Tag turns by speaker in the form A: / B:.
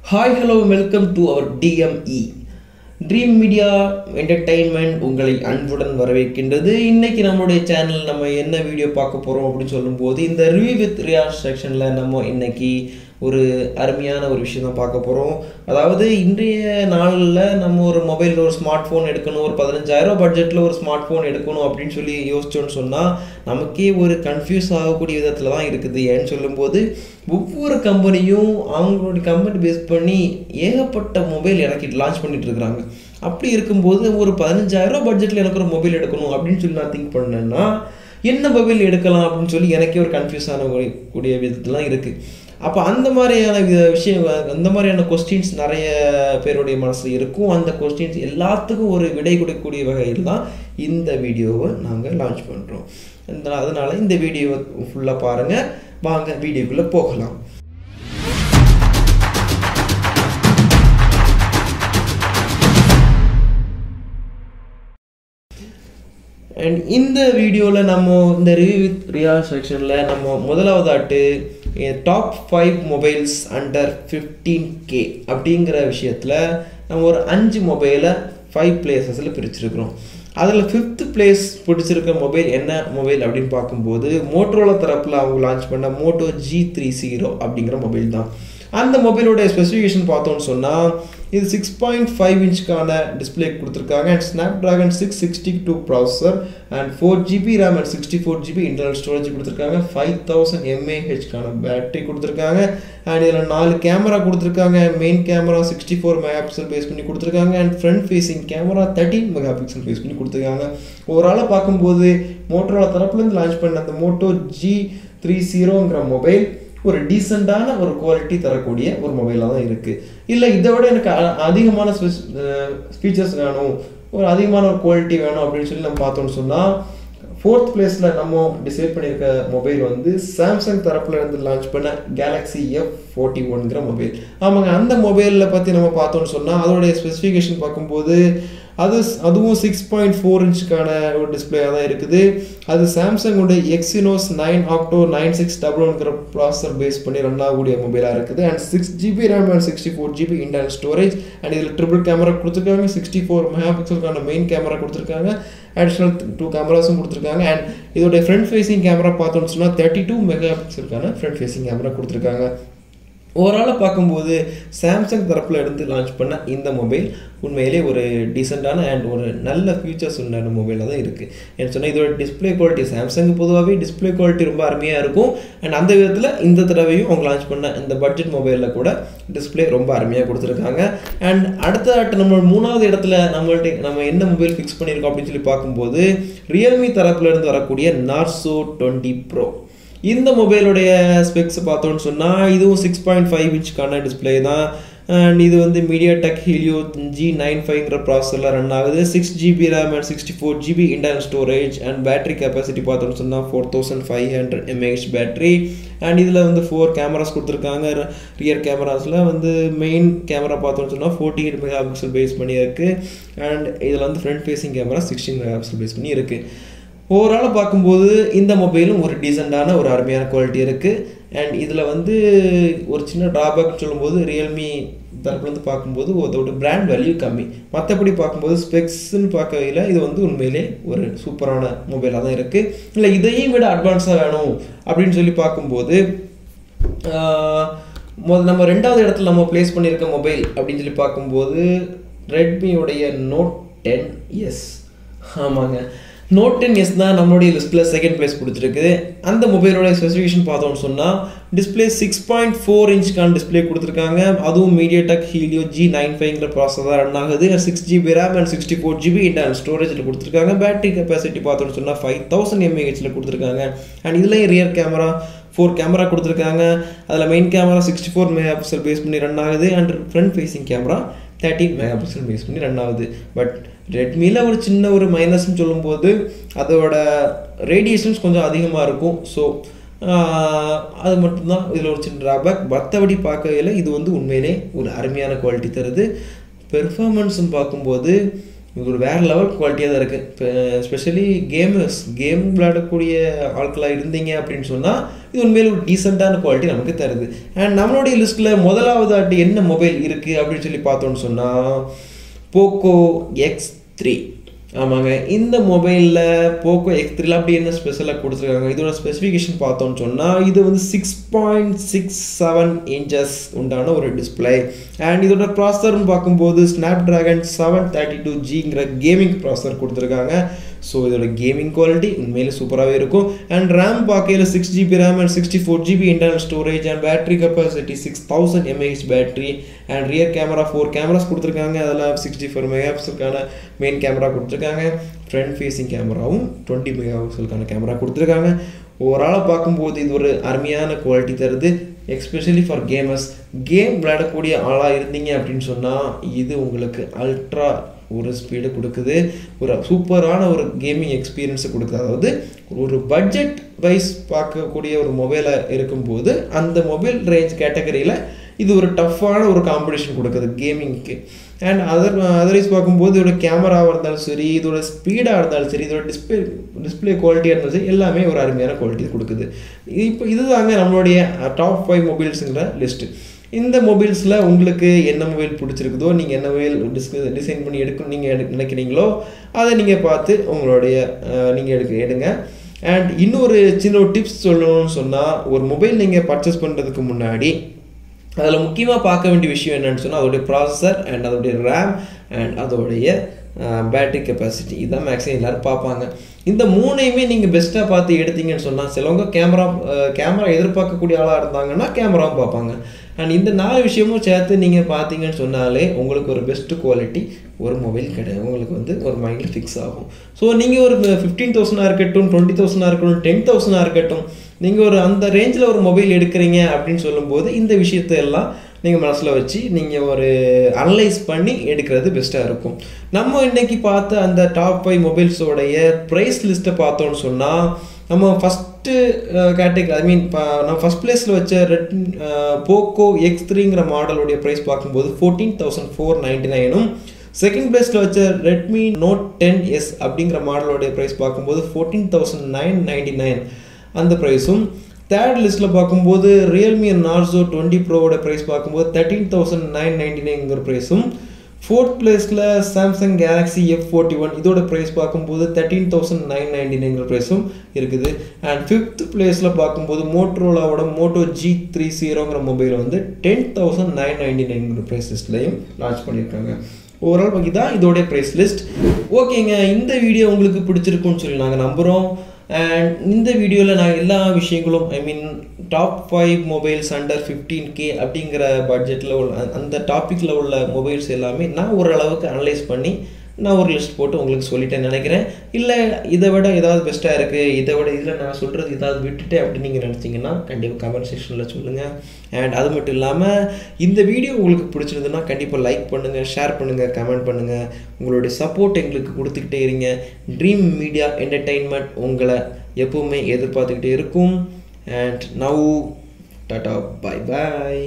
A: Hi, hello, welcome to our DME. Dream Media Entertainment உங்களை அன்புடன் வரவேற்கின்றது. இன்னைக்கு நம்மளுடைய சேனல் நம்ம என்ன வீடியோ பார்க்க போறோம் அப்படினு சொல்லும்போது இந்த ரிவ்யூ வித் ரியாஸ் செக்ஷன்ல நம்ம இன்னைக்கு ஒரு அருமையான ஒரு விஷயம் தான் பார்க்க போறோம். அதாவது இன்றைய நாள்ல நம்ம ஒரு மொபைல் ஒரு ஸ்மார்ட் போன் எடுக்கணும், ஒரு 15000 பட்ஜெட்ல ஒரு ஸ்மார்ட் போன் எடுக்கணும் அப்படினு சொல்லி யோசிச்சோன்னு சொன்னா நமக்கே ஒரு கன்ஃபியூஸ் ஆகக்கூடிய விதத்துல தான் இருக்குது. ஏன்னு சொல்லும்போது ஒவ்வொரு கம்பெனியும் அவங்களுடைய கம்பெனி பேஸ் பண்ணி ஏகப்பட்ட மொபைல் லான்ச் பண்ணிட்டு இருக்காங்க. அப்படி இருக்கும்போது ஒரு 15000 பட்ஜெட்ல எனக்கு ஒரு மொபைல் எடுக்கணும் அப்படின்னு சொல்லி நான் திங்க் பண்ணேன்னா என்ன மொபைல் எடுக்கலாம் அப்படின்னு சொல்லி எனக்கே ஒரு கன்ஃபியூஸ் ஆகக்கூடிய விதத்துலாம் இருக்கு. அப்போ அந்த மாதிரியான விஷயம், அந்த மாதிரியான கொஸ்டின்ஸ் நிறைய பேருடைய மனசில் இருக்கும். அந்த கொஸ்டின்ஸ் எல்லாத்துக்கும் ஒரு விடை கொடுக்கக்கூடிய வகையில் தான் இந்த வீடியோவை நாங்கள் லான்ச் பண்ணுறோம். அதனால இந்த வீடியோவை ஃபுல்லாக பாருங்கள். வாங்க வீடியோக்குள்ளே போகலாம். அண்ட் இந்த வீடியோவில் நம்ம இந்த ரிவ்யூ வித் ரியாஸ் செக்ஷனில் நம்ம முதலாவதாட்டு டாப் 5 மொபைல்ஸ் அண்டர் 15K அப்படிங்கிற விஷயத்தில் நம்ம ஒரு 5 மொபைலை 5 பிளேசஸில் பிரிச்சிருக்கிறோம். அதில் 5th பிளேஸ் பிடிச்சிருக்க மொபைல் என்ன மொபைல் அப்படின்னு பார்க்கும்போது மோட்டோரோலா தரப்பில் அவங்க லான்ச் பண்ண MOTO G30 அப்படிங்கிற மொபைல் தான். அந்த மொபைலோட ஸ்பெசிஃபிகேஷன் பார்த்தோன்னு சொன்னால் இது 6.5 இன்ச்சுக்கான டிஸ்பிளே கொடுத்துருக்காங்க and Snapdragon 662 processor and 4GB RAM and 64GB internal storage கொடுத்துருக்காங்க. 5000 mAhக்கான பேட்டரி கொடுத்துருக்காங்க அண்ட் இதில் 4 கேமரா கொடுத்துருக்காங்க. மெயின் கேமரா 64 மெகாபிக்சல் பேஸ் பண்ணி கொடுத்துருக்காங்க and front facing camera 13 megapixel base பண்ணி கொடுத்துருக்காங்க. ஓவராலாக பார்க்கும்போது மோட்டோரோலா தரப்புலேருந்து லான்ச் பண்ண அந்த MOTO G30ங்கிற மொபைல் ஒரு டீசெண்டான ஒரு குவாலிட்டி தரக்கூடிய ஒரு மொபைலாக தான் இருக்குது. இல்லை இதை விட எனக்கு அதிகமான ஃபீச்சர்ஸ் வேணும், ஒரு அதிகமான ஒரு குவாலிட்டி வேணும் அப்படின்னு சொல்லி நம்ம பார்த்தோம்னு சொன்னால் 4th பிளேஸில் நம்ம டிசைட் பண்ணியிருக்க மொபைல் வந்து சாம்சங் தரப்பில் இருந்து லான்ச் பண்ண Galaxy F41ங்கிற மொபைல். ஆமாங்க, அந்த மொபைலில் பற்றி நம்ம பார்த்தோம்னு சொன்னால் அதோடைய ஸ்பெசிஃபிகேஷன் பார்க்கும்போது அதுவும் 6.4 இன்ச்சுக்கான ஒரு டிஸ்பிளேயாக தான் இருக்குது. அது சாம்சங்கோட Exynos 9 Octo 9600ங்கிற ப்ராசஸர் பேஸ் பண்ணி ரன் ஆகக்கூடிய மொபைலாக இருக்குது and 6GB RAM and 64GB internal storage and இதில் ட்ரிபிள் கேமரா கொடுத்துருக்காங்க. 64 மெகாபிக்சலுக்கான மெயின் கேமரா கொடுத்துருக்காங்க, அடிஷ்னல் 2 கேமராஸும் கொடுத்துருக்காங்க அண்ட் இதோடைய ஃப்ரண்ட் ஃபேஸிங் கேமரா பார்த்தோம்னு சொன்னால் 32 மெகாபிக்சலுக்கான ஃப்ரண்ட் ஃபேஸிங் கேமரா கொடுத்துருக்காங்க. ஓவராலாக பார்க்கும்போது சாம்சங் தரப்பில் இருந்து லான்ச் பண்ண இந்த மொபைல் உண்மையிலே ஒரு டீசெண்டான அண்ட் ஒரு நல்ல ஃபியூச்சர்ஸ் உண்டான மொபைலாக தான் இருக்குது. ஏன்னு சொன்னால் இதோட டிஸ்பிளே குவாலிட்டி சாம்சங் பொதுவாகவே டிஸ்பிளே குவாலிட்டி ரொம்ப அருமையாக இருக்கும் அண்ட் அந்த விதத்தில் இந்த தடவையும் அவங்க லான்ச் பண்ண இந்த பட்ஜெட் மொபைலில் கூட டிஸ்பிளே ரொம்ப அருமையாக கொடுத்துருக்காங்க. அண்ட் அடுத்த நம்ம 3வது இடத்துல நம்ம என்ன மொபைல் ஃபிக்ஸ் பண்ணியிருக்கோம் அப்படின்னு சொல்லி பார்க்கும்போது ரியல்மி தரப்புல இருந்து வரக்கூடிய Narzo 20 Pro. இந்த மொபைலுடைய ஸ்பெக்ஸ் பார்த்தோன்னு சொன்னால் இதுவும் 6.5 இன்ச்சுக்கான டிஸ்பிளே தான் அண்ட் இது வந்து MediaTek Helio G95ங்கிற ப்ராசஸரில் ரன் ஆகுது. 6GB RAM and 64GB internal storage and battery capacity பார்த்தோன்னு சொன்னால் 4500 mAh பேட்டரி அண்ட் இதில் வந்து 4 கேமராஸ் கொடுத்துருக்காங்க. ரியர் கேமராஸில் வந்து மெயின் கேமரா பார்த்தோன்னு சொன்னால் 48 மெகாபிக்சல் பேஸ் பண்ணி இருக்குது அண்ட் இதில் வந்து front facing camera 16 megapixel base பண்ணி இருக்குது. ஓவராலாக பார்க்கும்போது இந்த மொபைலும் ஒரு டீசெண்டான ஒரு அருமையான குவாலிட்டி இருக்குது அண்ட் இதில் வந்து ஒரு சின்ன ட்ராபேக் சொல்லும்போது ரியல்மி தரப்புலேருந்து பார்க்கும்போது அதோட பிராண்ட் வேல்யூ கம்மி. மற்றபடி பார்க்கும்போது ஸ்பெக்ஸ்ன்னு பார்க்கவையில் இது வந்து உண்மையிலே ஒரு சூப்பரான மொபைலாக தான் இருக்குது. இல்லை இதையும் விட அட்வான்ஸாக வேணும் அப்படின்னு சொல்லி பார்க்கும்போது நம்ம 2வது இடத்துல நம்ம ப்ளேஸ் பண்ணியிருக்க மொபைல் அப்படின்னு சொல்லி பார்க்கும்போது ரெட்மியோடைய Note 10S. ஆமாங்க, Note 10S தான் நம்மளுடைய லிஸ்ட்டில் 2nd பிளேஸ் கொடுத்துருக்கு. அந்த மொபைலோட ஸ்பெசிஃபிகேஷன் பார்த்தோம்னு சொன்னால் டிஸ்பிளே 6.4 இன்ச்சுக்கான டிஸ்பிளே கொடுத்துருக்காங்க. அதுவும் MediaTek Helio G95ங்கிற ப்ராசஸர் தான் ரன் ஆகுது. 6GB RAM and 64GB internal ஸ்டோரேஜில் கொடுத்துருக்காங்க. பேட்டரி கெப்பாசிட்டி பார்த்தோம்னு சொன்னால் 5000 mAhல கொடுத்துருக்காங்க அண்ட் இதுலேயும் ரியர் கேமரா 4 கேமரா கொடுத்துருக்காங்க. அதில் மெயின் கேமரா 64 மெகாபிக்சல் பேஸ் பண்ணி ரன் ஆகுது and front facing camera 13 megapixel base பண்ணி ரன் ஆகுது. பட் ரெட்மியில் ஒரு சின்ன ஒரு மைனஸ்ன்னு சொல்லும்போது அதோட ரேடியேஷன்ஸ் கொஞ்சம் அதிகமாக இருக்கும். ஸோ அது மட்டும்தான் இதில் ஒரு சின்ன ட்ராபேக். மற்றபடி பார்க்கல இது வந்து உண்மையிலே ஒரு அருமையான குவாலிட்டி தருது. பெர்ஃபார்மன்ஸ்ன்னு பார்க்கும்போது இது ஒரு வேறு லெவல் குவாலிட்டியாக தான் இருக்குது. இப்போ எஸ்பெஷலி கேம் விளையாடக்கூடிய ஆட்களாக இருந்தீங்க அப்படின்னு சொன்னால் இது உண்மையில ஒரு டீசெண்டான குவாலிட்டி நமக்கு தருது. அண்ட் நம்மளுடைய லிஸ்ட்டில் முதலாவது என்ன மொபைல் இருக்குது அப்படின்னு சொல்லி பார்த்தோன்னு சொன்னால் போக்கோ X3. ஆமாங்க, இந்த மொபைலில் போக்கோ X3 அப்படி என்ன ஸ்பெஷலாக கொடுத்துருக்காங்க, இதோட ஸ்பெசிஃபிகேஷன் பார்த்தோன்னு சொன்னால் இது வந்து 6.67 இன்ச்சஸ் உண்டான ஒரு டிஸ்பிளே. அண்ட் இதோட ப்ராசஸர்னு பார்க்கும்போது Snapdragon 732Gங்கிற கேமிங் ப்ராசஸர் கொடுத்துருக்காங்க. ஸோ இதோட கேமிங் குவாலிட்டி உண்மையிலே சூப்பராகவே இருக்கும். அண்ட் ரேம் பார்க்கையில் 6GB RAM and 64GB internal storage and battery capacity 6000 mAh battery. And rear camera 4 cameras கொடுத்துருக்காங்க. அதில் 64 மெகாபிக்சலுக்கான மெயின் கேமரா கொடுத்துருக்காங்க. ஃப்ரண்ட் ஃபேஸிங் கேமராவும் 20 மெகாபிக்சலுக்கான கேமரா கொடுத்துருக்காங்க. ஓவராலாக பார்க்கும்போது இது ஒரு அருமையான குவாலிட்டி தருது, எஸ்பெஷலி ஃபார் கேமர்ஸ். கேம் விளையாடக்கூடிய ஆளாக இருந்தீங்க அப்படின்னு சொன்னால் இது உங்களுக்கு அல்ட்ரா ஒரு ஸ்பீடு கொடுக்குது, ஒரு சூப்பரான ஒரு கேமிங் எக்ஸ்பீரியன்ஸை கொடுக்குது. அதாவது ஒரு பட்ஜெட் வைஸ் பார்க்கக்கூடிய ஒரு மொபைலாக இருக்கும்போது அந்த மொபைல் ரேஞ்ச் கேட்டகரியில் இது ஒரு டஃப்பான ஒரு காம்படிஷன் கொடுக்குது கேமிங்க்கு. அண்ட் அதர்வைஸ் பார்க்கும்போது இதோட கேமராவாக இருந்தாலும் சரி, இதோட ஸ்பீடாக இருந்தாலும் சரி, இதோட டிஸ்பிளே குவாலிட்டியாக இருந்தாலும் சரி, எல்லாமே ஒரு அருமையான குவாலிட்டி கொடுக்குது. இப்போ இதுதாங்க நம்மளுடைய டாப் 5 மொபைல்ஸுங்கிற லிஸ்ட்டு. இந்த மொபைல்ஸில் உங்களுக்கு என்ன மொபைல் பிடிச்சிருக்குதோ, நீங்கள் என்ன மொபைல் டிசைன் பண்ணி நீங்கள் நினைக்கிறீங்களோ அதை நீங்கள் பார்த்து உங்களுடைய நீங்கள் எடுங்க. அண்ட் இன்னொரு சின்ன ஒரு டிப்ஸ் சொல்லணும்னு சொன்னால், ஒரு மொபைல் நீங்கள் பர்ச்சேஸ் பண்ணுறதுக்கு முன்னாடி அதில் முக்கியமாக பார்க்க வேண்டிய விஷயம் என்னென்னு சொன்னால் அதோடைய ப்ராசஸர் அண்ட் அதோடைய ரேம் அண்ட் அதோடைய பேட்டரி கெப்பாசிட்டி. இதுதான் மேக்ஸிமம் எல்லோரும் பார்ப்பாங்க. இந்த மூணையுமே நீங்கள் பெஸ்ட்டாக பார்த்து எடுத்தீங்கன்னு சொன்னால், சிலவங்க கேமரா எதிர்பார்க்கக்கூடிய ஆளாக இருந்தாங்கன்னா கேமராவும் பார்ப்பாங்க. அண்ட் இந்த 4 விஷயமும் சேர்த்து நீங்கள் பார்த்தீங்கன்னு சொன்னாலே உங்களுக்கு ஒரு பெஸ்ட்டு குவாலிட்டி ஒரு மொபைல் கிடையாது, உங்களுக்கு வந்து ஒரு மைண்டில் ஃபிக்ஸ் ஆகும். ஸோ நீங்கள் ஒரு 15,000 இருக்கட்டும், 20,000 இருக்கட்டும், 10,000 இருக்கட்டும், நீங்கள் ஒரு அந்த ரேஞ்சில் ஒரு மொபைல் எடுக்கிறீங்க அப்படின்னு சொல்லும்போது இந்த விஷயத்தை எல்லாம் நீங்கள் மனசில் வச்சு நீங்கள் ஒரு அனலைஸ் பண்ணி எடுக்கிறது பெஸ்ட்டாக இருக்கும். நம்ம இன்றைக்கி பார்த்த அந்த டாப் 5 மொபைல்ஸோடைய ப்ரைஸ் லிஸ்ட்டை பார்த்தோன்னு சொன்னால், நம்ம ஃபஸ்ட்டு கேட்டகரி நம்ம ஃபஸ்ட் பிளேஸில் வச்ச போக்கோ X3ங்கிற மாடலுடைய ப்ரைஸ் பார்க்கும்போது 14,499, செகண்ட் பிளேஸில் வச்ச ரெட்மி நோட் 10S அப்படிங்கிற மாடலோடைய ப்ரைஸ் பார்க்கும்போது 14,999 அந்த ப்ரைஸும், தேர்ட் லிஸ்ட்டில் பார்க்கும்போது ரியல்மி நார்சோ 20 ப்ரோவோட ப்ரைஸ் பார்க்கும்போது 13,999ங்கிற ப்ரைஸும், ஃபோர்த் பிளேஸில் சாம்சங் கேலக்ஸி F41 இதோட ப்ரைஸ் பார்க்கும்போது 13,999ங்கிற ப்ரைஸும் இருக்குது. அண்ட் ஃபிஃப்த் பிளேஸில் பார்க்கும்போது மோட்டோரோலாவோட MOTO G30ங்கிற மொபைல் வந்து 10,999ங்கிற ப்ரைஸ் லிஸ்ட்லையும் லான்ச் பண்ணியிருக்காங்க. ஓவரால் இதான் இதோடைய ப்ரைஸ் லிஸ்ட். ஓகேங்க, இந்த வீடியோ உங்களுக்கு பிடிச்சிருக்குன்னு சொல்லி நாங்கள் நம்புகிறோம். அண்ட் இந்த வீடியோவில் நான் எல்லா விஷயங்களும் டாப் 5 மொபைல்ஸ் அண்டர் 15K அப்படிங்கிற பட்ஜெட்டில் உள்ள அந்த டாப்பிக்கில் உள்ள மொபைல்ஸ் எல்லாமே நான் ஓரளவுக்கு அனலைஸ் பண்ணி நான் ஒரு லிஸ்ட் போட்டு உங்களுக்கு சொல்லிட்டேன்னு நினைக்கிறேன். இல்லை இதை விட ஏதாவது பெஸ்ட்டாக இருக்குது, இதில் நான் சொல்கிறது ஏதாவது விட்டுட்டேன் அப்படின்னு நீங்கள் நினச்சிங்கன்னா கண்டிப்பாக கமெண்ட் செக்ஷனில் சொல்லுங்கள். அண்ட் அது மட்டும் இல்லாமல் இந்த வீடியோ உங்களுக்கு பிடிச்சிருந்ததுன்னா கண்டிப்பாக லைக் பண்ணுங்கள், ஷேர் பண்ணுங்கள், கமெண்ட் பண்ணுங்கள். உங்களுடைய சப்போர்ட் எங்களுக்கு கொடுத்துக்கிட்டே இருங்க. ட்ரீம் மீடியா என்டர்டெயின்மெண்ட் உங்களை எப்பவுமே எதிர்பார்த்துக்கிட்டே இருக்கும். And now Tata, bye bye.